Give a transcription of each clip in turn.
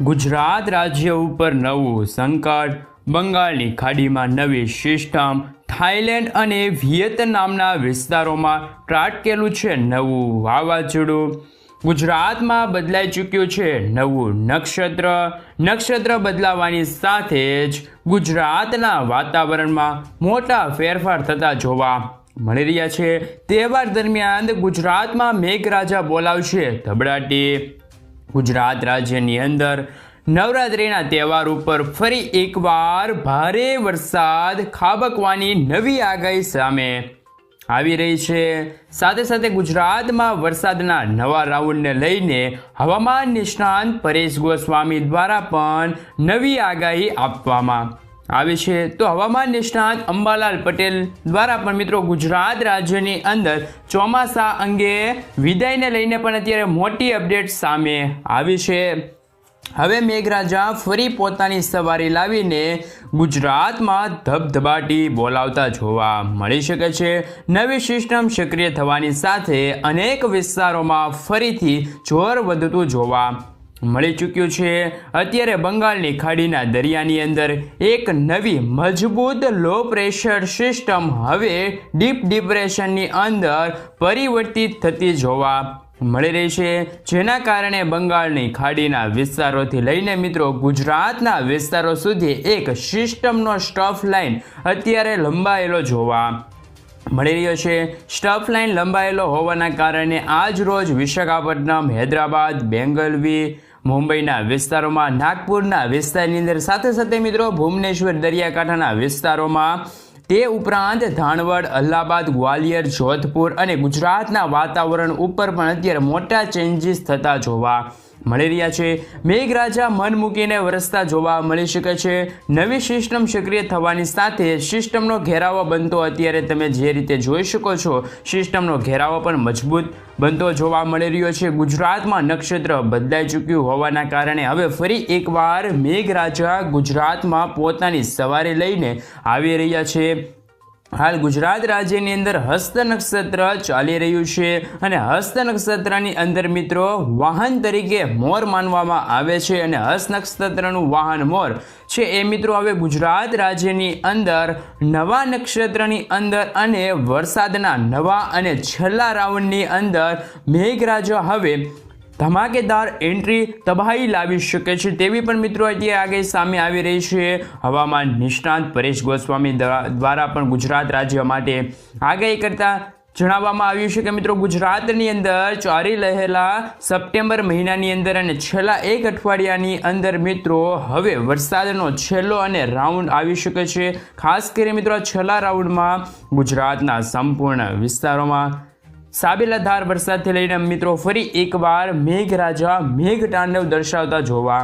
ગુજરાત રાજ્ય ઉપર નવું સંકટ, બંગાળની ખાડીમાં નવી સિસ્ટમ, થાઇલેન્ડ અને વિયેતનામના વિસ્તારોમાં ત્રાટકેલું છે નવું વાવાઝોડું. ગુજરાતમાં બદલાઈ ચૂક્યું છે નવું નક્ષત્ર બદલાવાની સાથે જ ગુજરાતના વાતાવરણમાં મોટા ફેરફાર થતા જોવા મળી રહ્યા છે. તહેવાર દરમિયાન ગુજરાતમાં મેઘરાજા બોલાવશે ધબડાટી. ગુજરાત રાજ્યની અંદર નવરાત્રિના તહેવાર ઉપર ફરી એકવાર ભારે વરસાદ ખાબકવાની નવી આગાહી સામે આવી રહી છે. સાથે સાથે ગુજરાતમાં વરસાદના નવા રાઉન્ડને લઈને હવામાન નિષ્ણાંત પરેશ ગોસ્વામી દ્વારા પણ નવી આગાહી આપવામાં આવી છે. તો હવામાન નિષ્ણાંત અંબાલાલ પટેલ દ્વારા પણ મિત્રો ગુજરાત રાજ્યની અંદર ચોમાસા અંગે વિદાયને લઈને પણ અત્યારે મોટી અપડેટ સામે આવી છે. હવે મેઘરાજા ફરી પોતાની સવારી લાવીને ગુજરાતમાં ધબધબાટી બોલાવતા જોવા મળી શકે છે. નવી સિસ્ટમ સક્રિય થવાની સાથે અનેક વિસ્તારોમાં ફરીથી જોર વધતું જોવા મળી ચૂક્યું છે. અત્યારે બંગાળની ખાડીના દરિયાની અંદર એક નવી મજબૂત લો પ્રેશર સિસ્ટમ હવે ડીપ ડિપ્રેશનની અંદર પરિવર્તિત થતી જોવા મળી રહી છે, જેના કારણે બંગાળની ખાડીના વિસ્તારોથી લઈને મિત્રો ગુજરાતના વિસ્તારો સુધી એક સિસ્ટમનો સ્ટફ લાઇન અત્યારે લંબાયેલો જોવા મળી રહ્યો છે. સ્ટફ લાઇન લંબાયેલો હોવાના કારણે આજ રોજ વિશાખાપટ્ટનમ, હૈદરાબાદ, બેંગલવી, મુંબઈના વિસ્તારોમાં, નાગપુરના વિસ્તારની અંદર, સાથે સાથે મિત્રો ભુવનેશ્વર દરિયાકાંઠાના વિસ્તારોમાં, તે ઉપરાંત ધાણવડ, અલ્હાબાદ, ગ્વાલિયર, જોધપુર અને ગુજરાતના વાતાવરણ ઉપર પણ અત્યારે મોટા ચેન્જીસ થતા જોવા મળી રહ્યા છે. મેઘરાજા મન મૂકીને વરસતા જોવા મળી શકે છે. નવી સિસ્ટમ સક્રિય થવાની સાથે સિસ્ટમનો ઘેરાવો બનતો અત્યારે તમે જે રીતે જોઈ શકો છો, સિસ્ટમનો ઘેરાવો પણ મજબૂત બનતો જોવા મળી રહ્યો છે. ગુજરાતમાં નક્ષત્ર બદલાઈ ચૂક્યું હોવાના કારણે હવે ફરી એકવાર મેઘરાજા ગુજરાતમાં પોતાની સવારી લઈને આવી રહ્યા છે. હાલ ગુજરાત રાજ્યની અંદર હસ્ત નક્ષત્ર ચાલી રહ્યું છે અને હસ્ત નક્ષત્રની અંદર મિત્રો વાહન તરીકે મોર માનવામાં આવે છે અને હસ્ત નક્ષત્રનું વાહન મોર છે એ મિત્રો હવે ગુજરાત રાજ્યની અંદર નવા નક્ષત્રની અંદર અને વરસાદના નવા અને છેલ્લા રાઉન્ડની અંદર મેઘરાજા હવે ધમાકેદાર એન્ટ્રી તબાહી લાવી શકે છે તેવી પણ મિત્રો અત્યારે આગાહી સામે આવી રહી છે. હવામાન નિષ્ણાંત પરેશ ગોસ્વામી દ્વારા પણ ગુજરાત રાજ્ય માટે આગાહી કરતા જણાવવામાં આવ્યું છે કે મિત્રો ગુજરાતની અંદર ચાલી રહેલા સપ્ટેમ્બર મહિનાની અંદર અને છેલ્લા એક અઠવાડિયાની અંદર મિત્રો હવે વરસાદનો છેલ્લો અને રાઉન્ડ આવી શકે છે. ખાસ કરીને મિત્રો છેલ્લા રાઉન્ડમાં ગુજરાતના સંપૂર્ણ વિસ્તારોમાં સાબેલાધાર વરસાદથી લઈને મિત્રો ફરી એકવાર મેઘરાજા મેઘતાંડવ દર્શાવતા જોવા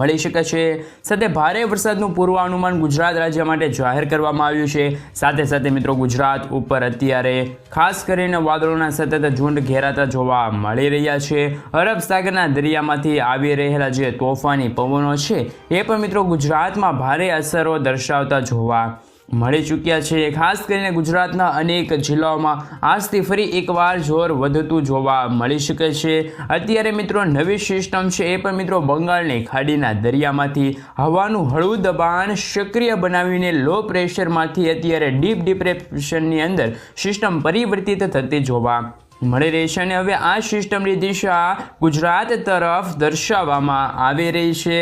મળી શકે છે. સાથે ભારે વરસાદનું પૂર્વાનુમાન ગુજરાત રાજ્ય માટે જાહેર કરવામાં આવ્યું છે. સાથે સાથે મિત્રો ગુજરાત ઉપર અત્યારે ખાસ કરીને વાદળોના સતત ઝુંડ ઘેરાતા જોવા મળી રહ્યા છે. અરબ સાગરના દરિયામાંથી આવી રહેલા જે તોફાની પવનો છે એ પણ મિત્રો ગુજરાતમાં ભારે અસરો દર્શાવતા જોવા મળી ચૂક્યા છે. ખાસ કરીને ગુજરાતના અનેક જિલ્લાઓમાં આજથી ફરી એકવાર જોર વધતું જોવા મળી શકે છે. અત્યારે મિત્રો નવી સિસ્ટમ છે એ પણ મિત્રો બંગાળની ખાડીના દરિયામાંથી હવાનું હળવું દબાણ સક્રિય બનાવીને લો પ્રેશરમાંથી અત્યારે ડીપ ડિપ્રેશનની અંદર સિસ્ટમ પરિવર્તિત થતી જોવા મળી રહી છે અને હવે આ સિસ્ટમની દિશા ગુજરાત તરફ દર્શાવવામાં આવી રહી છે.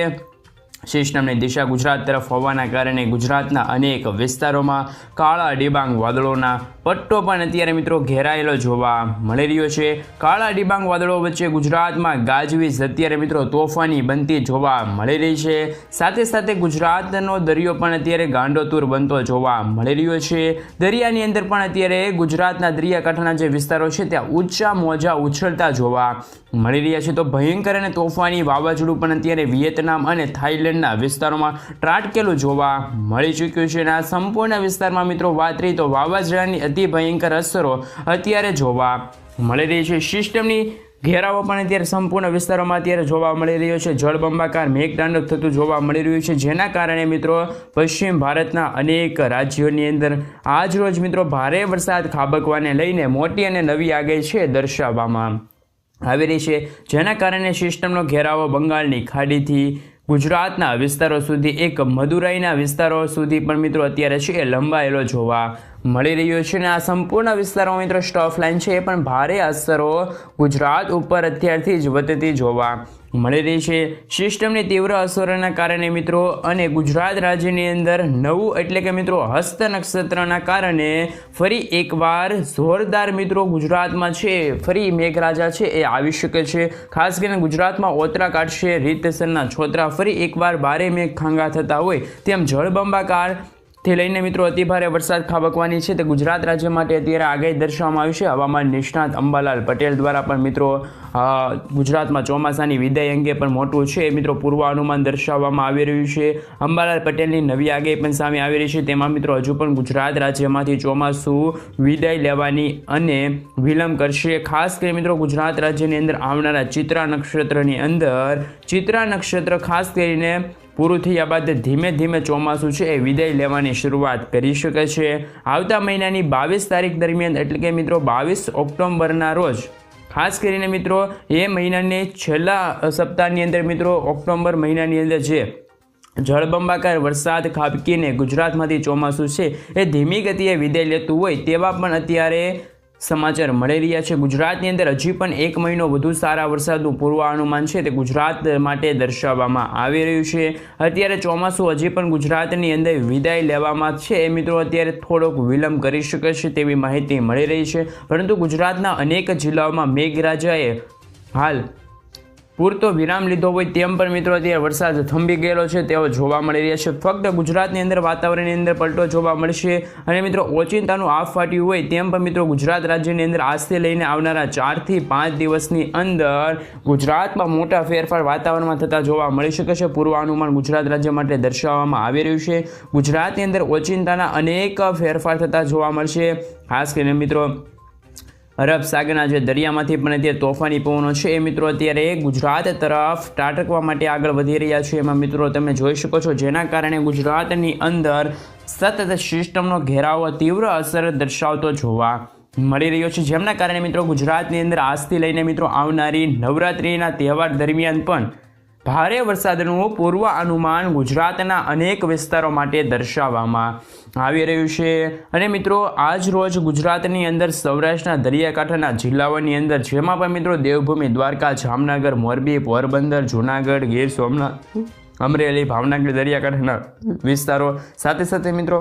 સિસ્ટમની દિશા ગુજરાત તરફ હોવાના કારણે ગુજરાતના અનેક વિસ્તારોમાં કાળા ડિબાંગ વાદળોના પટ્ટો પણ અત્યારે મિત્રો ઘેરાયેલો જોવા મળી રહ્યો છે. કાળા ડિબાંગ વાદળો વચ્ચે ગુજરાતમાં ગાજવીજ અત્યારે મિત્રો તોફાની બનતી જોવા મળી રહી છે. સાથે સાથે ગુજરાતનો દરિયો પણ અત્યારે ગાંડોતુર બનતો જોવા મળી રહ્યો છે. દરિયાની અંદર પણ અત્યારે ગુજરાતના દરિયાકાંઠાના જે વિસ્તારો છે ત્યાં ઊંચા મોજા ઉછળતા જોવા મળી રહ્યા છે. તો ભયંકર અને તોફાની વાવાઝોડું પણ અત્યારે વિયેતનામ અને થાઇલેન્ડના વિસ્તારોમાં ત્રાટકેલું જોવા મળી ચૂક્યું છે. અને આ સંપૂર્ણ વિસ્તારમાં મિત્રો વાત રહી તો વાવાઝોડાની અતિ ભયંકર અસરો અત્યારે જોવા મળી રહી છે. સિસ્ટમની ઘેરાવો પણ અત્યારે સંપૂર્ણ વિસ્તારોમાં અત્યારે જોવા મળી રહ્યો છે. જળબંબાકાર મેઘતાંડવ થતું જોવા મળી રહ્યું છે, જેના કારણે મિત્રો પશ્ચિમ ભારતના અનેક રાજ્યોની અંદર આજ રોજ મિત્રો ભારે વરસાદ ખાબકવાને લઈને મોટી અને નવી આગાહી છે દર્શાવવામાં આવી રહી છે, જેના કારણે સિસ્ટમનો ઘેરાવો બંગાળની ખાડીથી ગુજરાતના વિસ્તારો સુધી એક મદુરાઈના વિસ્તારો સુધી પણ મિત્રો અત્યારે છે એ લંબાયેલો જોવા મળી રહ્યો છે. અને આ સંપૂર્ણ વિસ્તારોમાં મિત્રો સ્ટફ લાઇન છે એ પણ ભારે અસરો ગુજરાત ઉપર અત્યારથી જ વધતી જોવા મળી રહી છે. સિસ્ટમની તીવ્ર અસરોના કારણે મિત્રો અને ગુજરાત રાજ્યની અંદર નવું એટલે કે મિત્રો હસ્ત નક્ષત્રના કારણે ફરી એકવાર જોરદાર મિત્રો ગુજરાતમાં છે ફરી મેઘરાજા છે એ આવી શકે છે. ખાસ કરીને ગુજરાતમાં ઓતરા કાઢશે રીતસરના છોતરા, ફરી એકવાર ભારે મેઘ ખાંગા થતા હોય તેમ જળબંબાકાર થી લઈને મિત્રો અતિભારે વરસાદ ખાબકવાની છે તે ગુજરાત રાજ્ય માટે અત્યારે આગાહી દર્શાવવામાં આવી છે. હવામાન નિષ્ણાત અંબાલાલ પટેલ દ્વારા પણ મિત્રો ગુજરાતમાં ચોમાસાની વિદાય અંગે પણ મોટું છે મિત્રો પૂર્વ અનુમાન દર્શાવવામાં આવી રહ્યું છે. અંબાલાલ પટેલની નવી આગાહી પણ સામે આવી રહી છે. તેમાં મિત્રો હજુ પણ ગુજરાત રાજ્યમાંથી ચોમાસું વિદાય લેવાની અને વિલંબ કરશે. ખાસ કરીને મિત્રો ગુજરાત રાજ્યની અંદર આવનારા ચિત્રા નક્ષત્રની અંદર ચિત્રા નક્ષત્ર ખાસ કરીને પૂરું થયા બાદ ધીમે ધીમે ચોમાસું છે એ વિદાય લેવાની શરૂઆત કરી શકે છે. આવતા મહિનાની 22 તારીખ દરમિયાન એટલે કે મિત્રો 22 ઓક્ટોબરના રોજ ખાસ કરીને મિત્રો એ મહિનાની છેલ્લા સપ્તાહની અંદર મિત્રો ઓક્ટોબર મહિનાની અંદર જે જળબંબાકાર વરસાદ ખાબકીને ગુજરાતમાંથી ચોમાસું છે એ ધીમી ગતિએ વિદાય લેતું હોય તેવા પણ અત્યારે સમાચાર મળી રહ્યા છે. ગુજરાતની અંદર હજી પણ 1 મહિનો વધુ સારા વરસાદનું પૂર્વાનુમાન છે તે ગુજરાત માટે દર્શાવવામાં આવી રહ્યું છે. અત્યારે ચોમાસું હજી પણ ગુજરાતની અંદર વિદાય લેવામાં છે એ મિત્રો અત્યારે થોડોક વિલંબ કરી શકે છે તેવી માહિતી મળી રહી છે. પરંતુ ગુજરાતના અનેક જિલ્લાઓમાં મેઘરાજાએ હાલ પૂરતો વિરામ લીધો હોય તેમ પણ મિત્રો અત્યારે વરસાદ થંભી ગયેલો છે તેવો જોવા મળી રહ્યા છે. ફક્ત ગુજરાતની અંદર વાતાવરણની અંદર પલટો જોવા મળશે અને મિત્રો ઓચિંતાનું આફ ફાટ્યું હોય તેમ પણ મિત્રો ગુજરાત રાજ્યની અંદર આજથી લઈને આવનારા 4 થી 5 દિવસની અંદર ગુજરાતમાં મોટા ફેરફાર વાતાવરણમાં થતા જોવા મળી શકે છે. પૂર્વાનુમાન ગુજરાત રાજ્ય માટે દર્શાવવામાં આવી રહ્યું છે. ગુજરાતની અંદર ઓચિંતાના અનેક ફેરફાર થતા જોવા મળશે. ખાસ કરીને મિત્રો અરબ સાગરના જે દરિયામાંથી પણ અત્યારે તોફાની પવનો છે એ મિત્રો અત્યારે ગુજરાત તરફ ત્રાટકવા માટે આગળ વધી રહ્યા છે. એમાં મિત્રો તમે જોઈ શકો છો જેના કારણે ગુજરાતની અંદર સતત સિસ્ટમનો ઘેરાવો તીવ્ર અસર દર્શાવતો જોવા મળી રહ્યો છે. જેમના કારણે મિત્રો ગુજરાતની અંદર આજથી લઈને મિત્રો આવનારી નવરાત્રિના તહેવાર દરમિયાન પણ ભારે વરસાદનું પૂર્વ અનુમાન ગુજરાતના અનેક વિસ્તારો માટે દર્શાવવામાં આવી રહ્યું છે. અને મિત્રો આજ રોજ ગુજરાતની અંદર સૌરાષ્ટ્રના દરિયાકાંઠાના જિલ્લાઓની અંદર જેમાં પણ મિત્રો દેવભૂમિ દ્વારકા, જામનગર, મોરબી, પોરબંદર, જૂનાગઢ, ગીર સોમનાથ, અમરેલી, ભાવનગર દરિયાકાંઠાના વિસ્તારો સાથે સાથે મિત્રો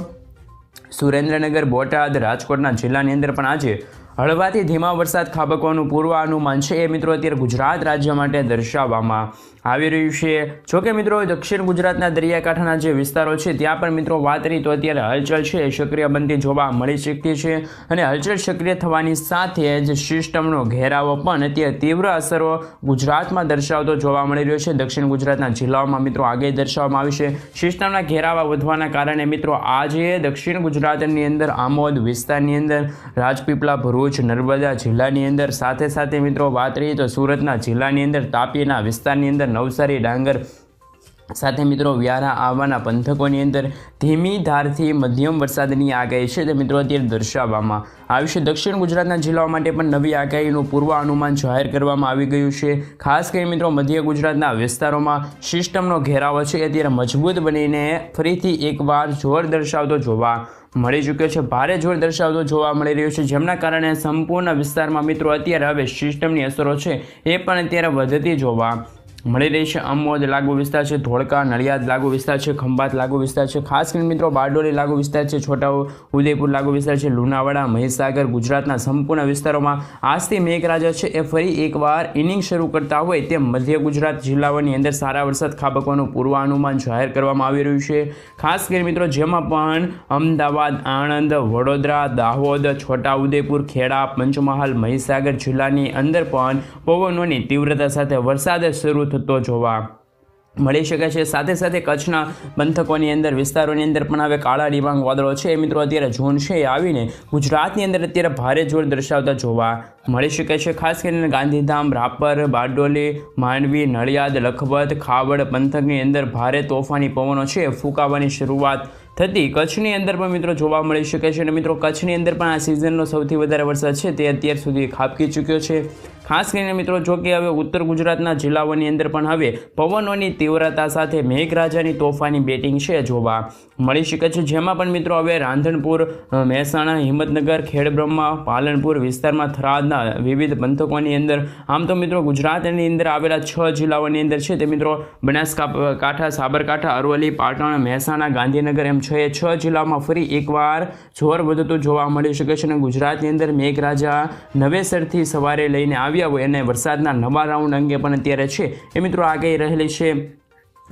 સુરેન્દ્રનગર, બોટાદ, રાજકોટના જિલ્લાની અંદર પણ આજે હળવાથી ધીમા વરસાદ ખાબકવાનું પૂર્વાનુમાન છે એ મિત્રો અત્યારે ગુજરાત રાજ્ય માટે દર્શાવવામાં આવી રહ્યું છે. જોકે મિત્રો દક્ષિણ ગુજરાતના દરિયાકાંઠાના જે વિસ્તારો છે ત્યાં પણ મિત્રો વાત કરી તો અત્યારે હલચલ છે એ સક્રિય બનતી જોવા મળી શકતી છે. અને હલચલ સક્રિય થવાની સાથે જ સિસ્ટમનો ઘેરાવો પણ અત્યારે તીવ્ર અસરો ગુજરાતમાં દર્શાવતો જોવા મળી રહ્યો છે. દક્ષિણ ગુજરાતના જિલ્લાઓમાં મિત્રો આગાહી દર્શાવવામાં આવી છે. સિસ્ટમના ઘેરાવા વધવાના કારણે મિત્રો આજે દક્ષિણ ગુજરાતની અંદર આમોદ વિસ્તારની અંદર રાજપીપળા, ભરૂચ, નર્મદા જિલ્લાની અંદર સાથે સાથે મિત્રો વાત કરીએ તો સુરતના જિલ્લાની અંદર તાપીના વિસ્તારની અંદર નવસારી, ડાંગર સાથે મિત્રો વ્યારા આવવાના પંથકોની અંદર ધીમી ધારથી મધ્યમ વરસાદની આગાહી છે તે મિત્રો અત્યારે દર્શાવવામાં આવી છે. દક્ષિણ ગુજરાતના જિલ્લાઓ માટે પણ નવી આગાહીનું પૂર્વ અનુમાન જાહેર કરવામાં આવી ગયું છે. ખાસ કરીને મિત્રો મધ્ય ગુજરાતના વિસ્તારોમાં સિસ્ટમનો ઘેરાવો છે અત્યારે મજબૂત બનીને ફરીથી એકવાર જોર દર્શાવતો જોવા મળી ચૂક્યો છે. ભારે જોર દર્શાવતો જોવા મળી રહ્યો છે જેમના કારણે સંપૂર્ણ વિસ્તારમાં મિત્રો અત્યારે હવે સિસ્ટમની અસરો છે એ પણ અત્યારે વધતી જોવા મળી રહી છે. આમોદ લાગુ વિસ્તાર છે, ધોળકા, નડિયાદ લાગુ વિસ્તાર છે, ખંભાત લાગુ વિસ્તાર છે, ખાસ કરીને મિત્રો બારડોલી લાગુ વિસ્તાર છે, છોટા ઉદેપુર લાગુ વિસ્તાર છે, લુણાવાડા, મહીસાગર ગુજરાતના સંપૂર્ણ વિસ્તારોમાં આજથી મેઘરાજા છે એ ફરી એકવાર ઇનિંગ શરૂ કરતા હોય તેમ મધ્ય ગુજરાત જિલ્લાઓની અંદર સારા વરસાદ ખાબકવાનું પૂર્વાનુમાન જાહેર કરવામાં આવી રહ્યું છે. ખાસ કરીને મિત્રો જેમાં પણ અમદાવાદ, આણંદ, વડોદરા, દાહોદ, છોટા ઉદેપુર, ખેડા, પંચમહાલ, મહીસાગર જિલ્લાની અંદર પણ પવનોની તીવ્રતા સાથે વરસાદ શરૂ થતો જોવા મળી શકે છે. સાથે સાથે કચ્છના પંથકોની અંદર વિસ્તારોની અંદર પણ હવે કાળા ડિબાંગ વાદળો છે એ મિત્રો અત્યારે ઝોન છે એ આવીને ગુજરાતની અંદર અત્યારે ભારે જોર દર્શાવતા જોવા મળી શકે છે. ખાસ કરીને ગાંધીધામ, રાપર, બારડોલી, માંડવી, નડિયાદ, લખપત, ખાવડ પંથકની અંદર ભારે તોફાની પવનો છે ફૂંકાવાની શરૂઆત થતી કચ્છની અંદર પણ મિત્રો જોવા મળી શકે છે. અને મિત્રો કચ્છની અંદર પણ આ સિઝનનો સૌથી વધારે વરસાદ છે તે અત્યાર સુધી ખાબકી ચૂક્યો છે. ખાસ કરીને મિત્રો જો કે હવે ઉત્તર ગુજરાતના જિલ્લાઓની અંદર પણ હવે પવનોની તીવ્રતા સાથે મેઘરાજાની તોફાની બેટિંગ છે જોવા મળી શકે છે, જેમાં પણ મિત્રો હવે રાંધણપુર, મહેસાણા, હિંમતનગર, ખેડબ્રહ્મા, પાલનપુર વિસ્તારમાં થરાદના વિવિધ પંથકોની અંદર આમ તો મિત્રો ગુજરાતની અંદર આવેલા 6 જિલ્લાઓની અંદર છે તે મિત્રો બનાસકાંઠા, સાબરકાંઠા, અરવલ્લી, પાટણ, મહેસાણા, ગાંધીનગર એમ 6 જિલ્લામાં ફરી એકવાર જોર વધતું જોવા મળી શકે છે અને ગુજરાતની અંદર મેઘરાજા નવેસરથી સવારે લઈને આવ્યા હોય અને વરસાદના નવા રાઉન્ડ અંગે પણ અત્યારે છે એ મિત્રો આગાહી રહેલી છે।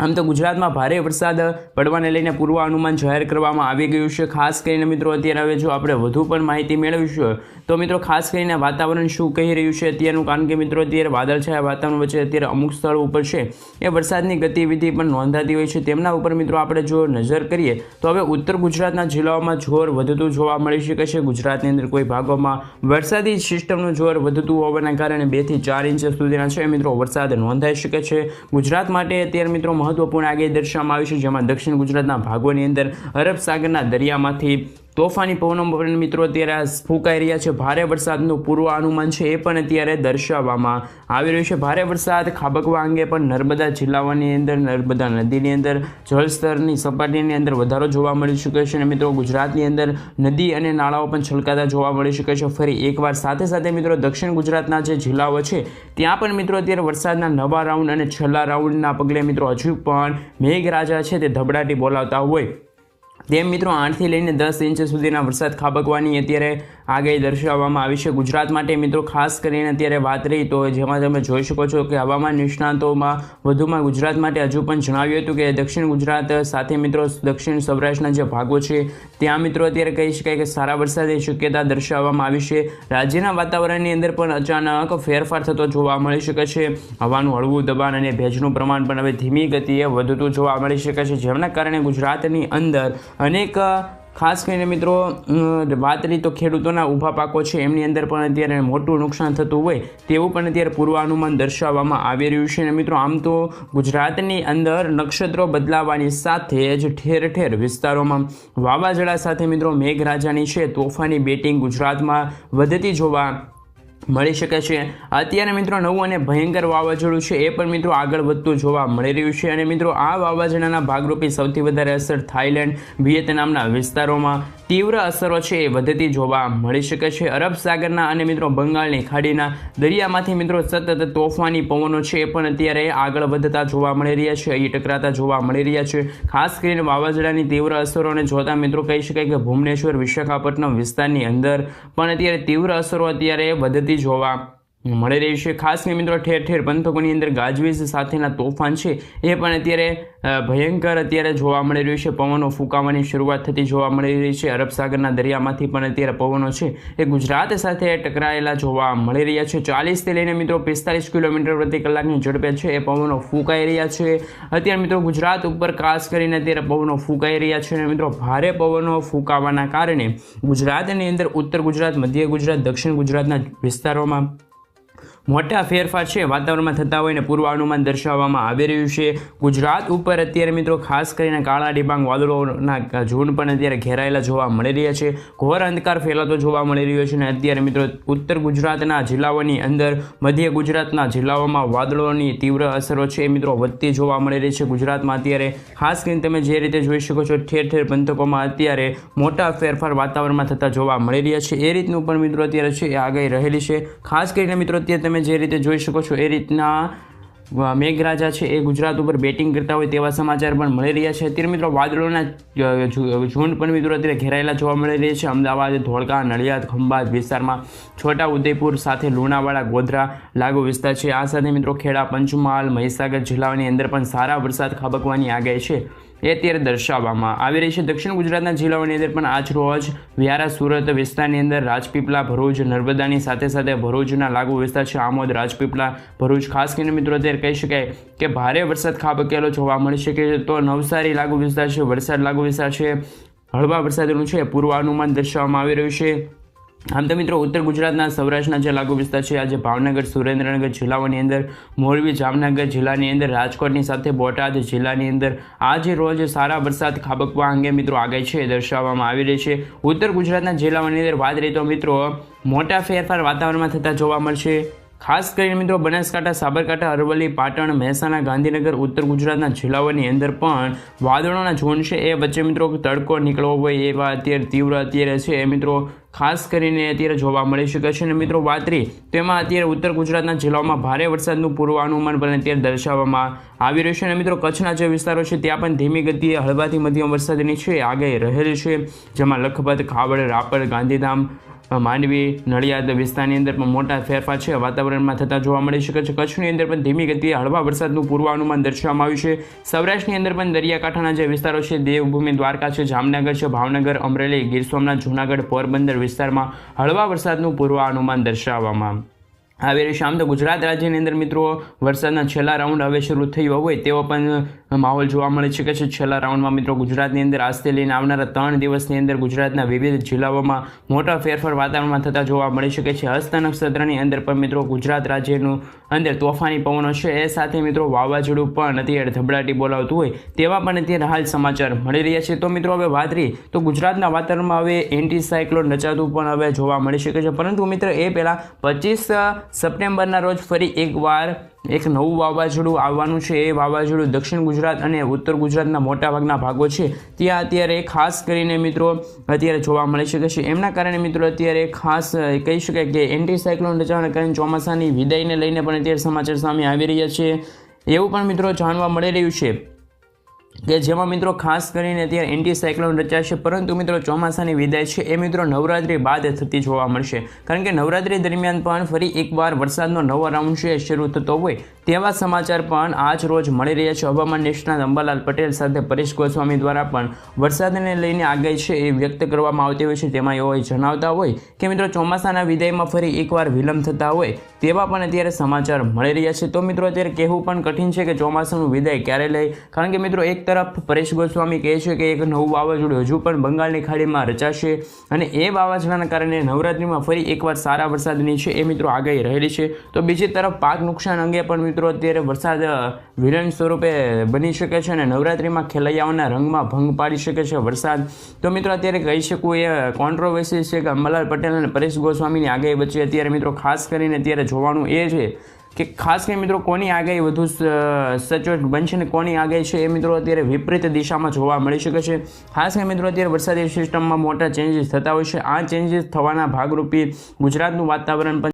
આમ તો ગુજરાતમાં ભારે વરસાદ પડવાને લઈને પૂર્વ અનુમાન જાહેર કરવામાં આવી ગયું છે। ખાસ કરીને મિત્રો અત્યારે હવે જો આપણે વધુ પણ માહિતી મેળવીશું તો મિત્રો ખાસ કરીને વાતાવરણ શું કહી રહ્યું છે અત્યારનું, કારણ કે મિત્રો અત્યારે વાદળછાયા વાતાવરણ વચ્ચે અત્યારે અમુક સ્થળો ઉપર છે એ વરસાદની ગતિવિધિ પણ નોંધાતી હોય છે, તેમના ઉપર મિત્રો આપણે જો નજર કરીએ તો હવે ઉત્તર ગુજરાતના જિલ્લાઓમાં જોર વધતું જોવા મળી શકે છે। ગુજરાતની અંદર કોઈ ભાગોમાં વરસાદી સિસ્ટમનું જોર વધતું હોવાના કારણે 2 થી 4 ઇંચ સુધીના છે મિત્રો વરસાદ નોંધાઈ શકે છે। ગુજરાત માટે અત્યારે મિત્રો મહત્વપૂર્ણ આગાહી દર્શાવવામાં આવી છે, જેમાં દક્ષિણ ગુજરાતના ભાગોની અંદર અરબ સાગરના દરિયામાંથી તોફાની પવનો પણ મિત્રો અત્યારે ફૂંકાઈ રહ્યા છે। ભારે વરસાદનું પૂર્વ અનુમાન છે એ પણ અત્યારે દર્શાવવામાં આવી રહ્યું છે। ભારે વરસાદ ખાબકવા અંગે પણ નર્મદા જિલ્લાઓની અંદર નર્મદા નદીની અંદર જળસ્તરની સપાટીની અંદર વધારો જોવા મળી શકે છે અને મિત્રો ગુજરાતની અંદર નદી અને નાળાઓ પણ છલકાતા જોવા મળી શકે છે ફરી એકવાર। સાથે સાથે મિત્રો દક્ષિણ ગુજરાતના જે જિલ્લાઓ છે ત્યાં પણ મિત્રો અત્યારે વરસાદના નવા રાઉન્ડ અને છેલ્લા રાઉન્ડના પગલે મિત્રો હજુ પણ મેઘરાજા છે તે ધબડાટી બોલાવતા હોય તેમ મિત્રો 8 થી લઈને 10 ઇંચ સુધીના વરસાદ ખાબકવાની અત્યારે આગાહી દર્શાવવામાં આવી છે। ગુજરાત માટે મિત્રો ખાસ કરીને અત્યારે વાત રહી તો જેમાં તમે જોઈ શકો છો કે હવામાન નિષ્ણાતોમાં વધુમાં ગુજરાત માટે હજુ પણ જણાવ્યું હતું કે દક્ષિણ ગુજરાત સાથે મિત્રો દક્ષિણ સૌરાષ્ટ્રના જે ભાગો છે ત્યાં મિત્રો અત્યારે કહી શકાય કે સારા વરસાદની શક્યતા દર્શાવવામાં આવી છે। રાજ્યના વાતાવરણની અંદર પણ અચાનક ફેરફાર થતો જોવા મળી શકે છે। હવાનું હળવું દબાણ અને ભેજનું પ્રમાણ પણ હવે ધીમી ગતિએ વધતું જોવા મળી શકે છે, જેમના કારણે ગુજરાતની અંદર અનેક ખાસ કરીને મિત્રો વાત કરી તો ખેડૂતોના ઊભા પાકો છે એમની અંદર પણ અત્યારે મોટું નુકસાન થતું હોય તેવું પણ અત્યારે પૂર્વાનુમાન દર્શાવવામાં આવી રહ્યું છે। અને મિત્રો આમ તો ગુજરાતની અંદર નક્ષત્રો બદલાવાની સાથે જ ઠેર ઠેર વિસ્તારોમાં વાવાઝોડા સાથે મિત્રો મેઘરાજાની છે તોફાની બેટિંગ ગુજરાતમાં વધતી જોવા મળી શકે છે। અત્યારે મિત્રો નવું અને ભયંકર વાવાઝોડું છે એ પણ મિત્રો આગળ વધતું જોવા મળી રહ્યું છે અને મિત્રો આ વાવાઝોડાના ભાગરૂપે સૌથી વધારે અસર થાઈલેન્ડ, વિયેતનામના વિસ્તારોમાં તીવ્ર અસરો છે એ વધતી જોવા મળી શકે છે। અરબ સાગરના અને મિત્રો બંગાળની ખાડીના દરિયામાંથી મિત્રો સતત તોફાની પવનો છે એ પણ અત્યારે આગળ વધતા જોવા મળી રહ્યા છે, અહીં ટકરાતા જોવા મળી રહ્યા છે। ખાસ કરીને વાવાઝોડાની તીવ્ર અસરોને જોતા મિત્રો કહી શકાય કે ભુવનેશ્વર, વિશાખાપટ્ટનમ વિસ્તારની અંદર પણ અત્યારે તીવ્ર અસરો અત્યારે વધતી જોવા મળી રહી છે। ખાસ કરીને મિત્રો ઠેર ઠેર પંથકોની અંદર ગાજવીજ સાથેના તોફાન છે એ પણ અત્યારે ભયંકર અત્યારે જોવા મળી રહ્યું છે। પવનો ફૂંકાવાની શરૂઆત થતી જોવા મળી રહી છે। અરબ સાગરના દરિયામાંથી પણ અત્યારે પવનો છે એ ગુજરાત સાથે ટકરાયેલા જોવા મળી રહ્યા છે। 40 થી લઈને મિત્રો 45 કિલોમીટર પ્રતિ કલાકની ઝડપે છે એ પવનો ફૂંકાઈ રહ્યા છે। અત્યારે મિત્રો ગુજરાત ઉપર ખાસ કરીને અત્યારે પવનો ફૂંકાઈ રહ્યા છે અને મિત્રો ભારે પવનો ફૂંકાવાના કારણે ગુજરાતની અંદર ઉત્તર ગુજરાત, મધ્ય ગુજરાત, દક્ષિણ ગુજરાતના વિસ્તારોમાં મોટા ફેરફાર છે વાતાવરણમાં થતા હોય ને પૂર્વાનુમાન દર્શાવવામાં આવી રહ્યું છે। ગુજરાત ઉપર અત્યારે મિત્રો ખાસ કરીને કાળા ડિબાંગ વાદળોના ઝુંડ પણ અત્યારે ઘેરાયેલા જોવા મળી રહ્યા છે। ઘોર અંધકાર ફેલાતો જોવા મળી રહ્યો છે અને અત્યારે મિત્રો ઉત્તર ગુજરાતના જિલ્લાઓની અંદર, મધ્ય ગુજરાતના જિલ્લાઓમાં વાદળોની તીવ્ર અસરો છે એ મિત્રો વધતી જોવા મળી રહી છે। ગુજરાતમાં અત્યારે ખાસ કરીને તમે જે રીતે જોઈ શકો છો ઠેર ઠેર પંથકોમાં અત્યારે મોટા ફેરફાર વાતાવરણમાં થતા જોવા મળી રહ્યા છે। એ રીતનું પણ મિત્રો અત્યારે છે એ આગાહી રહેલી છે। ખાસ કરીને મિત્રો અત્યારે તમે જે રીતે જોઈ શકો છો એ રીતના મેઘરાજા છે એ ગુજરાત ઉપર બેટિંગ કરતા હોય તેવા સમાચાર પણ મળી રહ્યા છે। અત્યારે મિત્રો વાદળોના ઝુંડ પણ મિત્રો અત્યારે ઘેરાયેલા જોવા મળી રહ્યા છે। અમદાવાદ, ધોળકા, નડિયાદ, ખંભાત વિસ્તારમાં, છોટા ઉદેપુર સાથે લુણાવાડા, ગોધરા લાગુ વિસ્તાર છે, આ સાથે મિત્રો ખેડા, પંચમહાલ, મહીસાગર જિલ્લાઓની અંદર પણ સારા વરસાદ ખાબકવાની આગાહી છે એ અત્યારે દર્શાવવામાં આવી રહી છે। દક્ષિણ ગુજરાતના જિલ્લાઓની અંદર પણ આજ રોજ વ્યારા, સુરત વિસ્તારની અંદર, રાજપીપળા, ભરૂચ, નર્મદાની સાથે સાથે ભરૂચના લાગુ વિસ્તાર છે, આમોદ, રાજપીપળા, ભરૂચ, ખાસ કરીને મિત્રો અત્યારે કહી શકાય કે ભારે વરસાદ ખાબકેલો જોવા મળી શકે છે। તો નવસારી લાગુ વિસ્તાર છે, વલસાડ લાગુ વિસ્તાર છે, હળવા વરસાદનું છે પૂર્વાનુમાન દર્શાવવામાં આવી રહ્યું છે। આમ તો મિત્રો ઉત્તર ગુજરાતના સૌરાષ્ટ્રના જે લાગુ વિસ્તાર છે આજે ભાવનગર, સુરેન્દ્રનગર જિલ્લાઓની અંદર, મોરબી, જામનગર જિલ્લાની અંદર, રાજકોટની સાથે બોટાદ જિલ્લાની અંદર આજે રોજ સારા વરસાદ ખાબકવા અંગે મિત્રો આગાહી છે દર્શાવવામાં આવી રહી છે। ઉત્તર ગુજરાતના જિલ્લાઓની અંદર વાત રહી તો મિત્રો મોટા ફેરફાર વાતાવરણમાં થતા જોવા મળશે। ખાસ કરીને મિત્રો બનાસકાંઠા, સાબરકાંઠા, અરવલ્લી, પાટણ, મહેસાણા, ગાંધીનગર, ઉત્તર ગુજરાતના જિલ્લાઓની અંદર પણ વાદળોના ઝોન છે એ વચ્ચે મિત્રો તડકો નીકળવો હોય એવા અત્યારે તીવ્ર અત્યારે છે એ મિત્રો ખાસ કરીને અત્યારે જોવા મળી શકે છે. અને મિત્રો વાત રહી તો એમાં અત્યારે ઉત્તર ગુજરાતના જિલ્લાઓમાં ભારે વરસાદનું પૂર્વાનુમાન પણ અત્યારે દર્શાવવામાં આવી રહ્યું છે. અને મિત્રો કચ્છના જે વિસ્તારો છે ત્યાં પણ ધીમી ગતિએ હળવાથી મધ્યમ વરસાદની છે આગાહી રહેલી છે, જેમાં લખપત, ખાવડ, રાપર, ગાંધીધામ, માંડવી, નડિયાદ વિસ્તારની અંદર પણ મોટા ફેરફાર છે વાતાવરણમાં થતા જોવા મળી શકે છે. કચ્છની અંદર પણ ધીમી ગતિએ હળવા વરસાદનું પૂર્વાનુમાન દર્શાવવામાં આવ્યું છે. સૌરાષ્ટ્રની અંદર પણ દરિયાકાંઠાના જે વિસ્તારો છે, દેવભૂમિ, દ્વારકા છે, જામનગર છે, ભાવનગર, અમરેલી, ગીર સોમનાથ, જૂનાગઢ, પોરબંદર વિસ્તારમાં હળવા વરસાદનું પૂર્વાનુમાન દર્શાવવામાં આવી રહ્યું છે. આમ તો ગુજરાત રાજ્યની અંદર મિત્રો વરસાદના છેલ્લા રાઉન્ડ હવે શરૂ થયો હોય તેવો પણ માહોલ જોવા મળી શકે છે. છેલ્લા રાઉન્ડમાં મિત્રો ગુજરાતની અંદર આજથી લઈને આવનારા 3 દિવસની અંદર ગુજરાતના વિવિધ જિલ્લાઓમાં મોટા ફેરફાર વાતાવરણમાં થતા જોવા મળી શકે છે. હસ્ત નક્ષત્રની અંદર પણ મિત્રો ગુજરાત રાજ્યનું અંદર તોફાની પવનો છે એ સાથે મિત્રો વાવાઝોડું પણ અત્યારે ધબડાટી બોલાવતું હોય તેવા પણ અત્યારે હાલ સમાચાર મળી રહ્યા છે. તો મિત્રો હવે વાત રહી તો ગુજરાતના વાતાવરણમાં હવે એન્ટી સાયક્લોન રચાતું પણ હવે જોવા મળી શકે છે. પરંતુ મિત્રો એ પહેલાં 25 સપ્ટેમ્બરના રોજ ફરી એકવાર એક નવું વાવાઝોડું આવવાનું છે. એ વાવાઝોડું દક્ષિણ ગુજરાત અને ઉત્તર ગુજરાતના મોટાભાગના ભાગો છે ત્યાં અત્યારે ખાસ કરીને મિત્રો અત્યારે જોવા મળી શકે છે. એમના કારણે મિત્રો અત્યારે ખાસ કહી શકાય કે એન્ટી સાયક્લોન રચવાના કારણે ચોમાસાની વિદાયને લઈને પણ અત્યારે સમાચાર સામે આવી રહ્યા છે. એવું પણ મિત્રો જાણવા મળી રહ્યું છે કે જેમાં મિત્રો ખાસ કરીને અત્યારે એન્ટી સાયક્લોન રચાશે. પરંતુ મિત્રો ચોમાસાની વિદાય છે એ મિત્રો નવરાત્રી બાદ થતી જોવા મળશે, કારણ કે નવરાત્રી દરમિયાન પણ ફરી એકવાર વરસાદનો નવો રાઉન્ડ છે શરૂ થતો હોય તેવા સમાચાર પણ આજ રોજ મળી રહ્યા છે. હવામાન નિષ્ણાત અંબાલાલ પટેલ સાથે પરેશ ગોસ્વામી દ્વારા પણ વરસાદને લઈને આગાહી છે એ વ્યક્ત કરવામાં આવતી હોય છે. તેમાં એવો જણાવતા હોય કે મિત્રો ચોમાસાના વિદાયમાં ફરી એકવાર વિલંબ થતા હોય તેવા પણ અત્યારે સમાચાર મળી રહ્યા છે. તો મિત્રો અત્યારે કહેવું પણ કઠિન છે કે ચોમાસાનું વિદાય ક્યારે લે, કારણ કે મિત્રો એક તરફ પરેશ ગોસ્વામી કહે છે કે એક નવું વાવાઝોડું હજુ પણ બંગાળની ખાડીમાં રચાશે અને એ વાવાઝોડાના કારણે નવરાત્રિમાં ફરી એકવાર સારા વરસાદની છે એ મિત્રો આગાહી રહેલી છે. તો બીજી તરફ પાક નુકસાન અંગે પણ મિત્રો અત્યારે વરસાદ વિલન સ્વરૂપે બની શકે છે અને નવરાત્રિમાં ખેલૈયાઓના રંગમાં ભંગ પાડી શકે છે વરસાદ. તો મિત્રો અત્યારે કહી શકું એ કોન્ટ્રોવર્સી છે કે અંબાલાલ પટેલ અને પરેશ ગોસ્વામીની આગાહી વચ્ચે અત્યારે મિત્રો ખાસ કરીને અત્યારે જોવાનું એ છે કે ખાસ કરીને મિત્રો કોની આગાહી વધુ સચોટ બનશે ને કોની આગાહી છે એ મિત્રો અત્યારે વિપરીત દિશામાં જોવા મળી શકે છે. ખાસ કરીને મિત્રો અત્યારે વરસાદી સિસ્ટમમાં મોટા ચેન્જીસ થતા હોય છે. આ ચેન્જીસ થવાના ભાગરૂપે ગુજરાતનું વાતાવરણ પણ